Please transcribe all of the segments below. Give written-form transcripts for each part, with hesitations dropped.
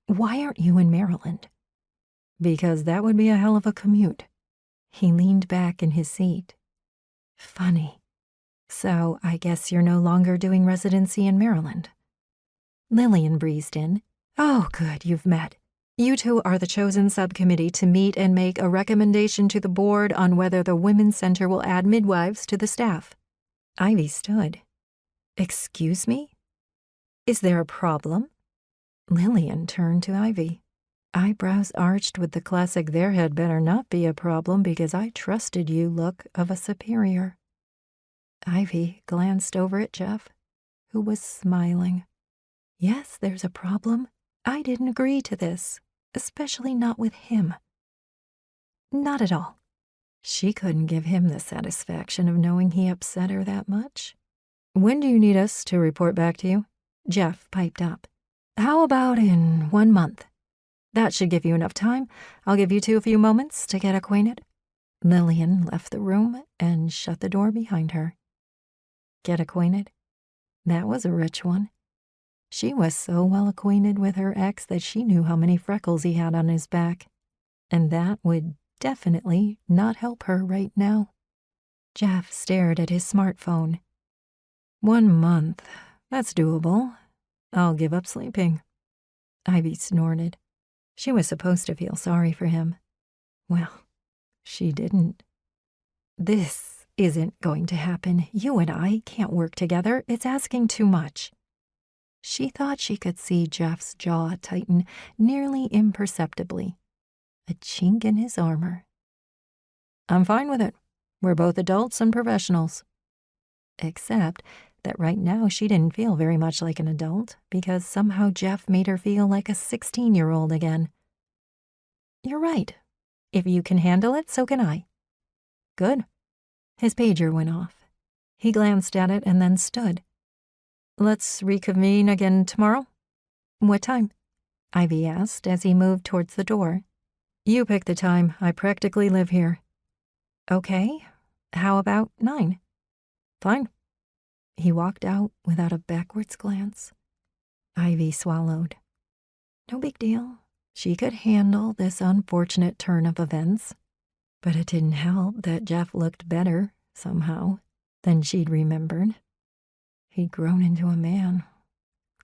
Why aren't you in Maryland? Because that would be a hell of a commute. He leaned back in his seat. Funny. So I guess you're no longer doing residency in Maryland. Lillian breezed in. Oh, good, you've met. You two are the chosen subcommittee to meet and make a recommendation to the board on whether the Women's Center will add midwives to the staff. Ivy stood. Excuse me? Is there a problem? Lillian turned to Ivy. Eyebrows arched with the classic "there had better not be a problem because I trusted you" look of a superior. Ivy glanced over at Jeff, who was smiling. Yes, there's a problem. I didn't agree to this, especially not with him. Not at all. She couldn't give him the satisfaction of knowing he upset her that much. When do you need us to report back to you? Jeff piped up. How about in 1 month? That should give you enough time. I'll give you two a few moments to get acquainted. Lillian left the room and shut the door behind her. Get acquainted? That was a rich one. She was so well acquainted with her ex that she knew how many freckles he had on his back, and that would definitely not help her right now. Jeff stared at his smartphone. 1 month. That's doable. I'll give up sleeping. Ivy snorted. She was supposed to feel sorry for him. Well, she didn't. This isn't going to happen. You and I can't work together. It's asking too much. She thought she could see Jeff's jaw tighten nearly imperceptibly. A chink in his armor. I'm fine with it. We're both adults and professionals. Except that right now she didn't feel very much like an adult because somehow Jeff made her feel like a 16-year-old again. You're right. If you can handle it, so can I. Good. His pager went off. He glanced at it and then stood. Let's reconvene again tomorrow? What time? Ivy asked as he moved towards the door. You pick the time. I practically live here. Okay. How about 9? Fine. He walked out without a backwards glance. Ivy swallowed. No big deal. She could handle this unfortunate turn of events. But it didn't help that Jeff looked better, somehow, than she'd remembered. He'd grown into a man.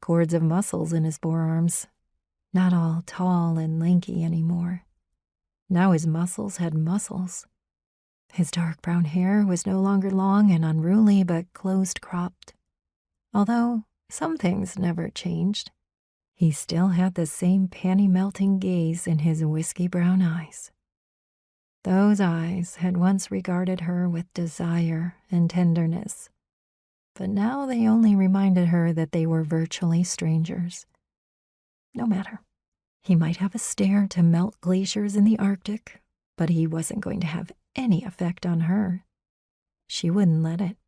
Cords of muscles in his forearms. Not all tall and lanky anymore. Now his muscles had muscles. His dark brown hair was no longer long and unruly, but closed-cropped. Although some things never changed, he still had the same panty-melting gaze in his whiskey-brown eyes. Those eyes had once regarded her with desire and tenderness, but now they only reminded her that they were virtually strangers. No matter. He might have a stare to melt glaciers in the Arctic, but he wasn't going to have any effect on her. She wouldn't let it.